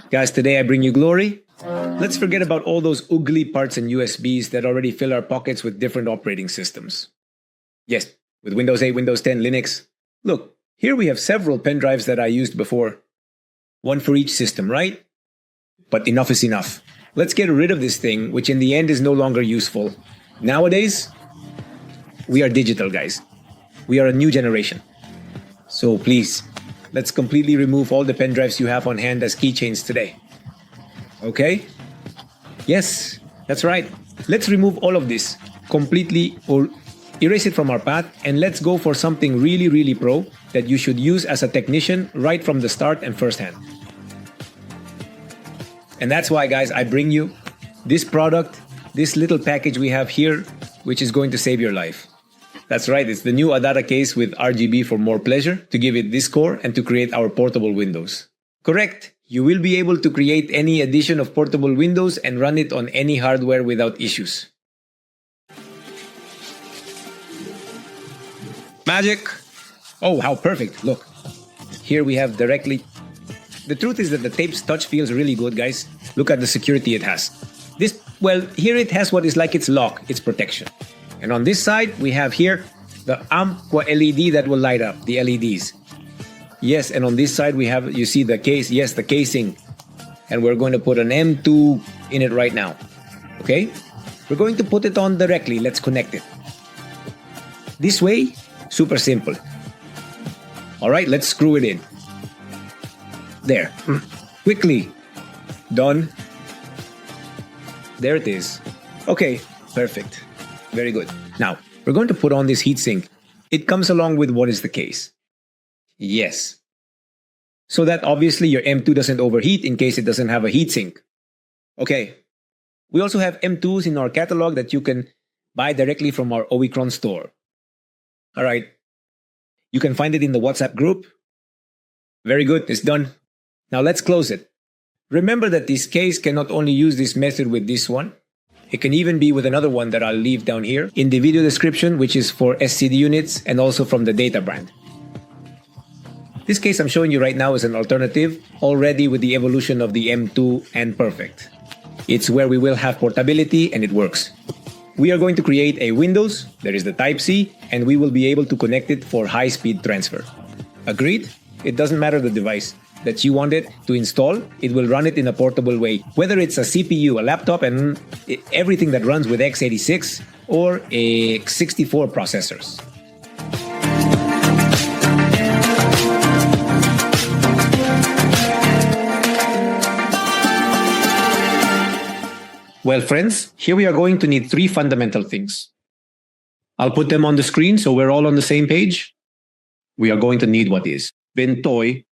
Guys, today I bring you glory. Let's forget about all those ugly parts and USBs that already fill our pockets with different operating systems. Yes, with Windows 8, Windows 10, Linux. Look, here we have several pen drives that I used before. One for each system, right? But enough is enough. Let's get rid of this thing, which in the end is no longer useful. Nowadays, we are digital, guys. We are a new generation. So please, let's completely remove all the pen drives you have on hand as keychains today. Okay? Yes, that's right. Let's remove all of this completely or erase it from our path, and let's go for something really pro that you should use as a technician right from the start and firsthand. And that's why, guys, I bring you this product, this little package we have here, which is going to save your life. That's right, it's the new Adata case with RGB for more pleasure, to give it this core and to create our portable Windows. Correct, you will be able to create any edition of portable Windows and run it on any hardware without issues. Magic! Oh, how perfect, look. Here we have directly... The truth is that the tape's touch feels really good, guys. Look at the security it has. Here it has what is like its lock, its protection. And on this side, we have here the Aqua LED that will light up, the LEDs. Yes, and on this side we have, you see the case, yes, the casing. And we're going to put an M.2 in it right now. Okay? We're going to put it on directly, let's connect it. This way, super simple. Alright, let's screw it in. There. Quickly. Done. There it is. Okay, perfect. Very good. Now, we're going to put on this heatsink. It comes along with what is the case. Yes. So that obviously your M.2 doesn't overheat in case it doesn't have a heatsink. Okay. We also have M.2s in our catalog that you can buy directly from our Omicron store. Alright. You can find it in the WhatsApp group. Very good, it's done. Now let's close it. Remember that this case can not only use this method with this one, it can even be with another one that I'll leave down here in the video description, which is for SCD units and also from the Data brand. This case I'm showing you right now is an alternative, already with the evolution of the M.2 and perfect. It's where we will have portability and it works. We are going to create a Windows, there is the Type-C, and we will be able to connect it for high-speed transfer. Agreed? It doesn't matter the device that you want it to install, it will run it in a portable way. Whether it's a CPU, a laptop, and everything that runs with x86 or a 64 processors. Well, friends, here we are going to need three fundamental things. I'll put them on the screen so we're all on the same page. We are going to need what is Ventoy.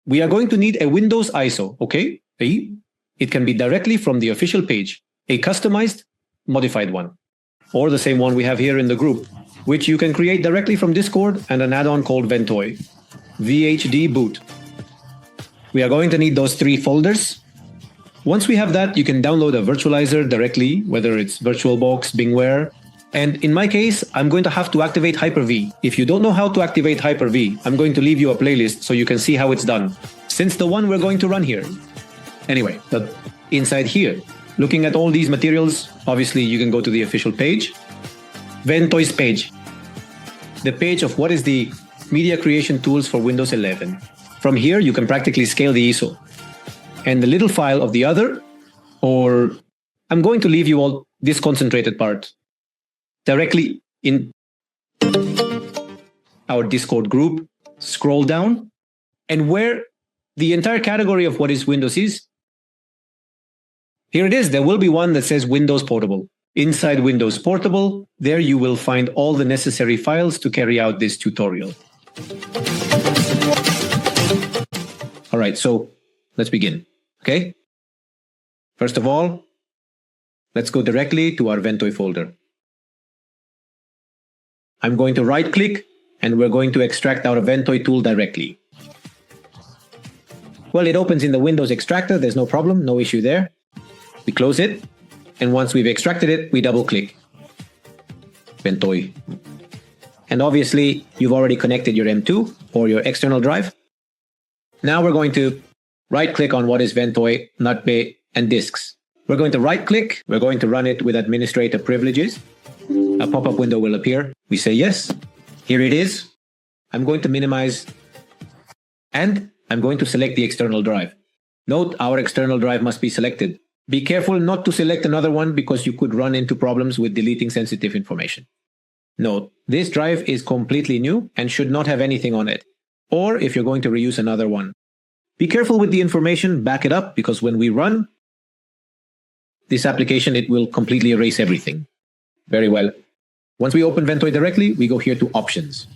We are going to need a Windows ISO, okay? It can be directly from the official page, a customized, modified one, or the same one we have here in the group, which you can create directly from Discord and an add-on called Ventoy, VHD boot. We are going to need those three folders. Once we have that, you can download a virtualizer directly, whether it's VirtualBox, Bingware, and in my case, I'm going to have to activate Hyper-V. If you don't know how to activate Hyper-V, I'm going to leave you a playlist so you can see how it's done, since the one we're going to run here. Anyway, but inside here, looking at all these materials, obviously you can go to the official page, Ventoy's page, the page of what is the media creation tools for Windows 11. From here, you can practically scale the ISO. And the little file of the other, or I'm going to leave you all this concentrated part directly in our Discord group, scroll down, and where the entire category of what is Windows is, here it is. There will be one that says Windows Portable. Inside Windows Portable, there you will find all the necessary files to carry out this tutorial. All right, so let's begin, okay? First of all, let's go directly to our Ventoy folder. I'm going to right-click, and we're going to extract our Ventoy tool directly. Well, it opens in the Windows extractor, there's no problem, no issue there. We close it, and once we've extracted it, we double-click. Ventoy. And obviously, you've already connected your M.2 or your external drive. Now we're going to right-click on what is Ventoy, NutBay, and disks. We're going to right-click. We're going to run it with administrator privileges. A pop-up window will appear. We say yes. Here it is. I'm going to minimize, and I'm going to select the external drive. Note, our external drive must be selected. Be careful not to select another one because you could run into problems with deleting sensitive information. Note, this drive is completely new and should not have anything on it. Or if you're going to reuse another one. Be careful with the information, back it up, because when we run this application, it will completely erase everything. Very well. Once we open Ventoy directly, we go here to Options.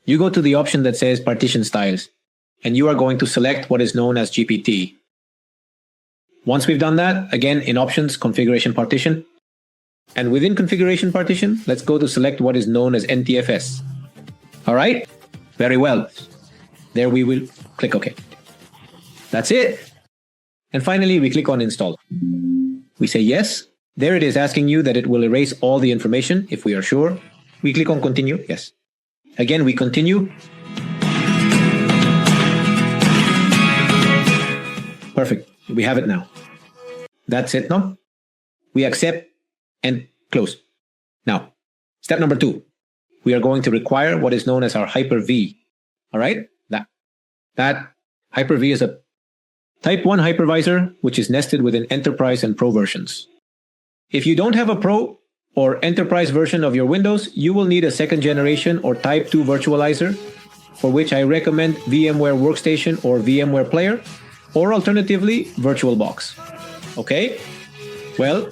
You go to the option that says Partition Styles, and you are going to select what is known as GPT. Once we've done that, again, in Options, Configuration Partition. And within Configuration Partition, let's go to select what is known as NTFS. All right? Very well. There we will click OK. That's it. And finally, we click on Install. We say yes. There it is asking you that it will erase all the information if we are sure. We click on Continue. Yes. Again, we continue. Perfect. We have it now. That's it, no? We accept and close. Now, step number 2. We are going to require what is known as our Hyper-V. All right? That Hyper-V is a Type 1 hypervisor, which is nested within Enterprise and Pro versions. If you don't have a Pro or Enterprise version of your Windows, you will need a 2nd generation or Type 2 virtualizer, for which I recommend VMware Workstation or VMware Player, or alternatively, VirtualBox. Okay? Well,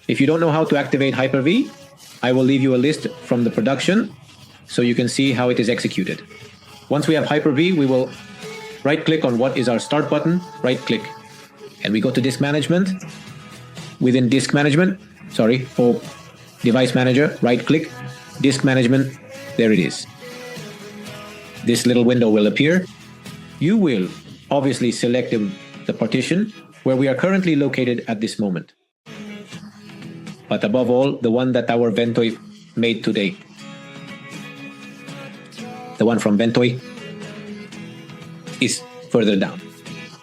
if you don't know how to activate Hyper-V, I will leave you a list from the production so you can see how it is executed. Once we have Hyper-V, we will right-click on what is our Start button, right-click, and we go to Disk Management. Within Disk Management, Device Manager, right-click, Disk Management, there it is. This little window will appear. You will obviously select the partition where we are currently located at this moment. But above all, the one that our Ventoy made today. The one from Ventoy is further down.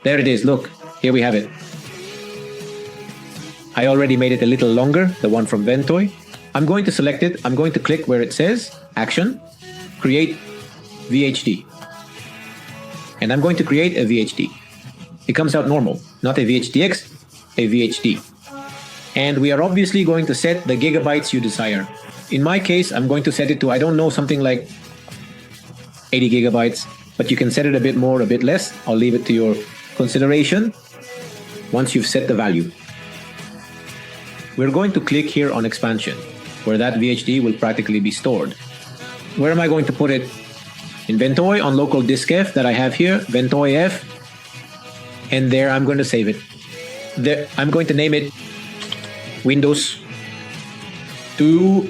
There it is, look, here we have it. I already made it a little longer, the one from Ventoy. I'm going to select it, I'm going to click where it says Action, Create VHD. And I'm going to create a VHD. It comes out normal, not a VHDX, a VHD. And we are obviously going to set the gigabytes you desire. In my case, I'm going to set it to, I don't know, something like 80 gigabytes, but you can set it a bit more, a bit less. I'll leave it to your consideration once you've set the value. We're going to click here on Expansion, where that VHD will practically be stored. Where am I going to put it? In Ventoy on local disk F that I have here, Ventoy F, and there I'm going to save it. There, I'm going to name it Windows to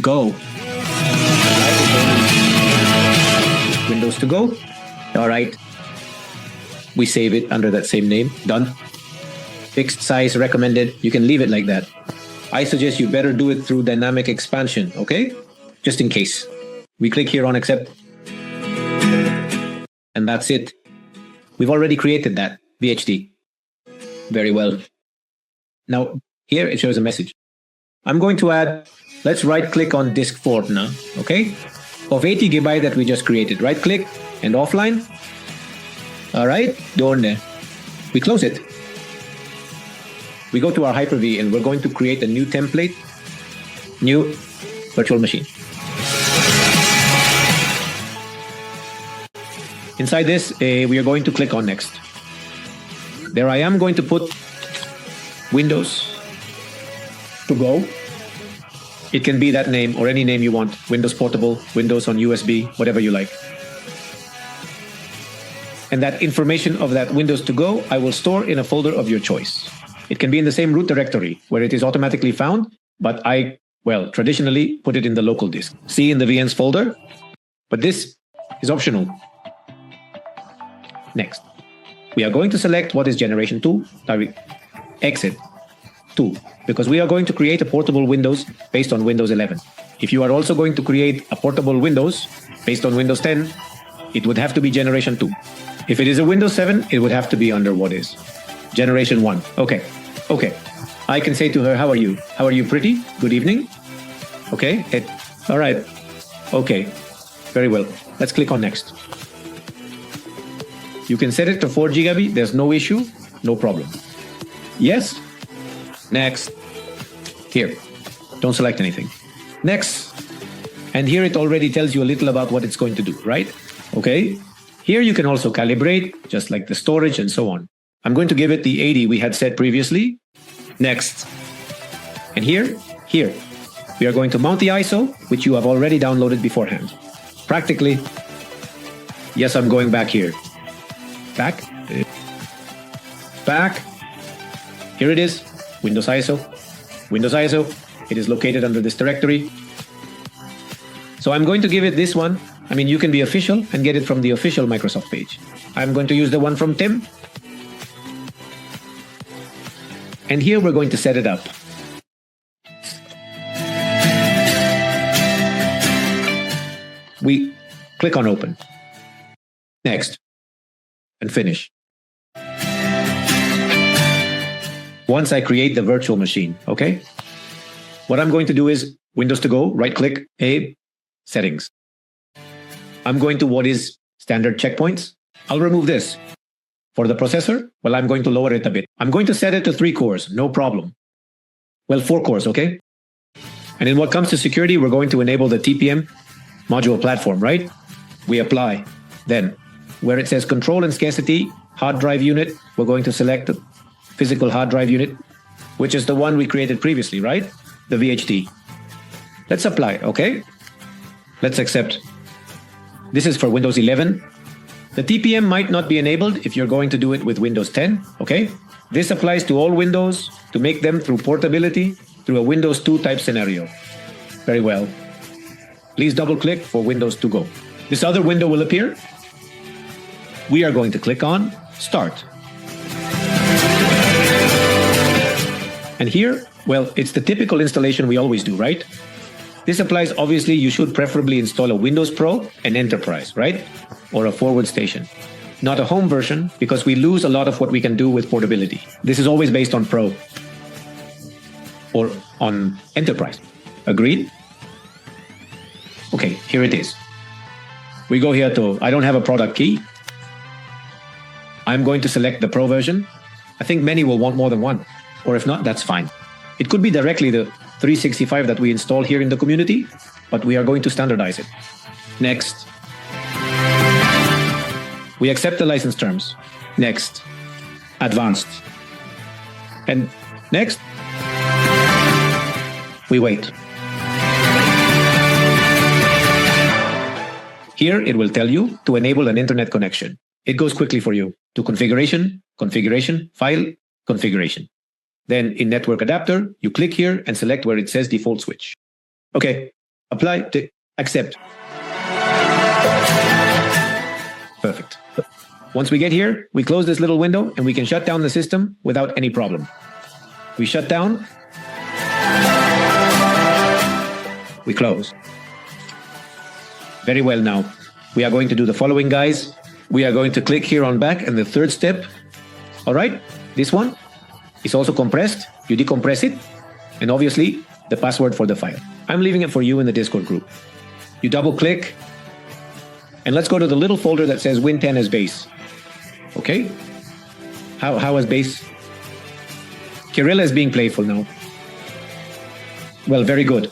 Go. Windows to Go. All right. We save it under that same name. Done. Fixed size recommended. You can leave it like that. I suggest you better do it through dynamic expansion, okay? Just in case. We click here on Accept. And that's it. We've already created that VHD. Very well. Now, here it shows a message. I'm going to add, let's right-click on disk 4 now, okay? Of 80 GB that we just created. Right-click and offline. All right, down there. We close it. We go to our Hyper-V and we're going to create a new template, new virtual machine. Inside this, we are going to click on Next. There I am going to put Windows to Go. It can be that name or any name you want. Windows Portable, Windows on USB, whatever you like. And that information of that Windows to Go, I will store in a folder of your choice. It can be in the same root directory where it is automatically found, but I, traditionally put it in the local disk. See in the VNs folder, but this is optional. Next, we are going to select what is generation 2, exit 2, because we are going to create a portable Windows based on Windows 11. If you are also going to create a portable Windows based on Windows 10, it would have to be generation 2. If it is a Windows 7, it would have to be under what is? Generation 1. Okay. Okay. I can say to her, how are you? How are you, pretty? Good evening. Okay. All right. Okay. Very well. Let's click on next. You can set it to 4 GB. There's no issue. No problem. Yes. Next. Here. Don't select anything. Next. And here it already tells you a little about what it's going to do, right? Okay. Here you can also calibrate, just like the storage and so on. I'm going to give it the 80 we had set previously. Next. And here, we are going to mount the ISO, which you have already downloaded beforehand. Practically, yes, I'm going back here. Back. Here it is, Windows ISO. Windows ISO, it is located under this directory. So I'm going to give it this one. I mean, you can be official and get it from the official Microsoft page. I'm going to use the one from Tim. And here we're going to set it up. We click on open. Next. And finish. Once I create the virtual machine, okay? What I'm going to do is Windows to go, right click, settings. I'm going to what is standard checkpoints. I'll remove this. For the processor, well, I'm going to lower it a bit. I'm going to set it to 3 cores, no problem. Well, 4 cores, okay? And in what comes to security, we're going to enable the TPM module platform, right? We apply. Then, where it says control and scarcity, hard drive unit, we're going to select the physical hard drive unit, which is the one we created previously, right? The VHD. Let's apply, okay? Let's accept. This is for Windows 11. The TPM might not be enabled if you're going to do it with Windows 10, okay? This applies to all Windows to make them through portability through a Windows 2 type scenario. Very well. Please double click for Windows to go. This other window will appear. We are going to click on Start. And here, well, it's the typical installation we always do, right? This applies, obviously, you should preferably install a Windows Pro and Enterprise, right? Or a forward station. Not a home version, because we lose a lot of what we can do with portability. This is always based on Pro or on Enterprise. Agreed? Okay, here it is. We go here to, I don't have a product key. I'm going to select the Pro version. I think many will want more than one, or if not, that's fine. It could be directly the 365 that we install here in the community, but we are going to standardize it. Next. We accept the license terms. Next. Advanced. And next. We wait. Here it will tell you to enable an internet connection. It goes quickly for you to configuration, configuration, file, configuration. Then in network adapter, you click here and select where it says default switch. Okay, apply, accept. Perfect. Once we get here, we close this little window and we can shut down the system without any problem. We shut down. We close. Very well now. We are going to do the following, guys. We are going to click here on back and the third step. All right, this one is also compressed. You decompress it. And obviously, the password for the file. I'm leaving it for you in the Discord group. You double click. And let's go to the little folder that says Win10 as base. Okay? How is base? Kirill is being playful now. Well, very good.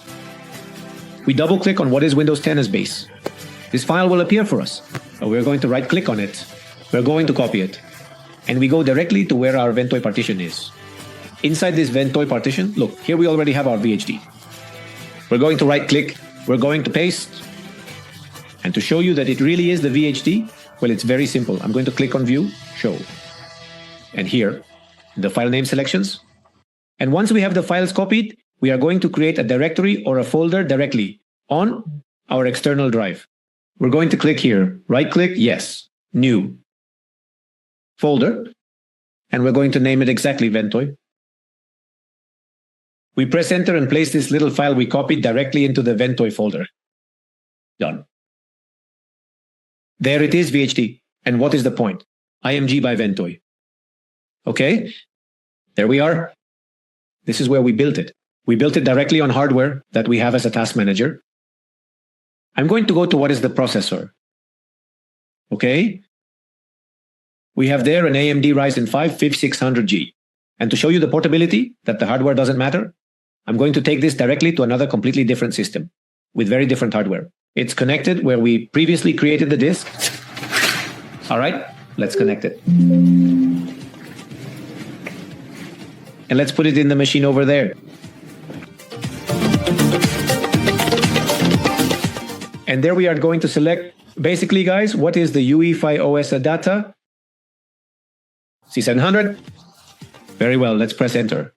We double click on what is Windows 10 as base. This file will appear for us. We're going to right click on it. We're going to copy it. And we go directly to where our Ventoy partition is. Inside this Ventoy partition, look, here we already have our VHD. We're going to right click. We're going to paste. And to show you that it really is the VHD, well, it's very simple. I'm going to click on View, Show. And here, the file name selections. And once we have the files copied, we are going to create a directory or a folder directly on our external drive. We're going to click here, right click, yes, new, folder, and we're going to name it exactly Ventoy. We press enter and place this little file we copied directly into the Ventoy folder. Done. There it is, VHD. And what is the point? IMG by Ventoy. Okay, there we are. This is where we built it. We built it directly on hardware that we have as a task manager. I'm going to go to what is the processor. Okay, we have there an AMD Ryzen 5 5600G. And to show you the portability, that the hardware doesn't matter, I'm going to take this directly to another completely different system with very different hardware. It's connected where we previously created the disk. All right, let's connect it. And let's put it in the machine over there. And there we are going to select, basically guys, what is the UEFI OS Adata? C700. Very well, let's press enter.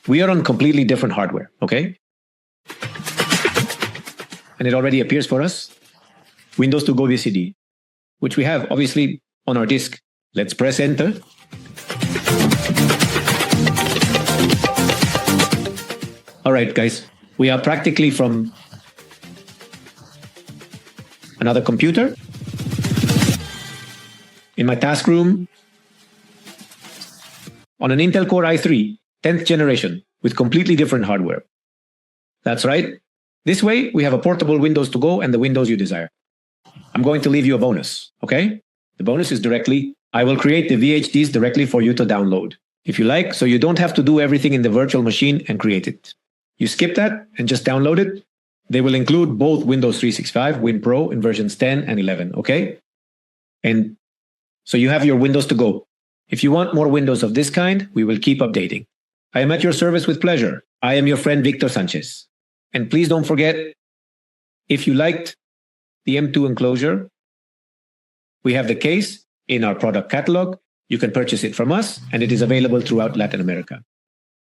We are on completely different hardware, okay? And it already appears for us. Windows to Go VCD, which we have obviously on our disk. Let's press enter. All right, guys, we are practically from another computer in my task room on an Intel Core i3, 10th generation, with completely different hardware. That's right. This way, we have a portable Windows to Go and the Windows you desire. I'm going to leave you a bonus, okay? The bonus is directly, I will create the VHDs directly for you to download, if you like, so you don't have to do everything in the virtual machine and create it. You skip that and just download it. They will include both Windows 365, Win Pro in versions 10 and 11, okay? And so you have your Windows to Go. If you want more Windows of this kind, we will keep updating. I am at your service with pleasure. I am your friend Victor Sanchez. And please don't forget, if you liked the M2 enclosure, we have the case in our product catalog. You can purchase it from us, and it is available throughout Latin America.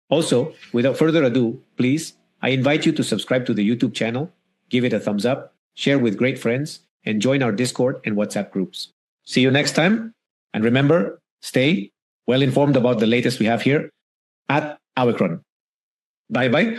Also, without further ado, please, I invite you to subscribe to the YouTube channel, give it a thumbs up, share with great friends, and join our Discord and WhatsApp groups. See you next time, and remember, stay well informed about the latest we have here at Awicron. Bye-bye.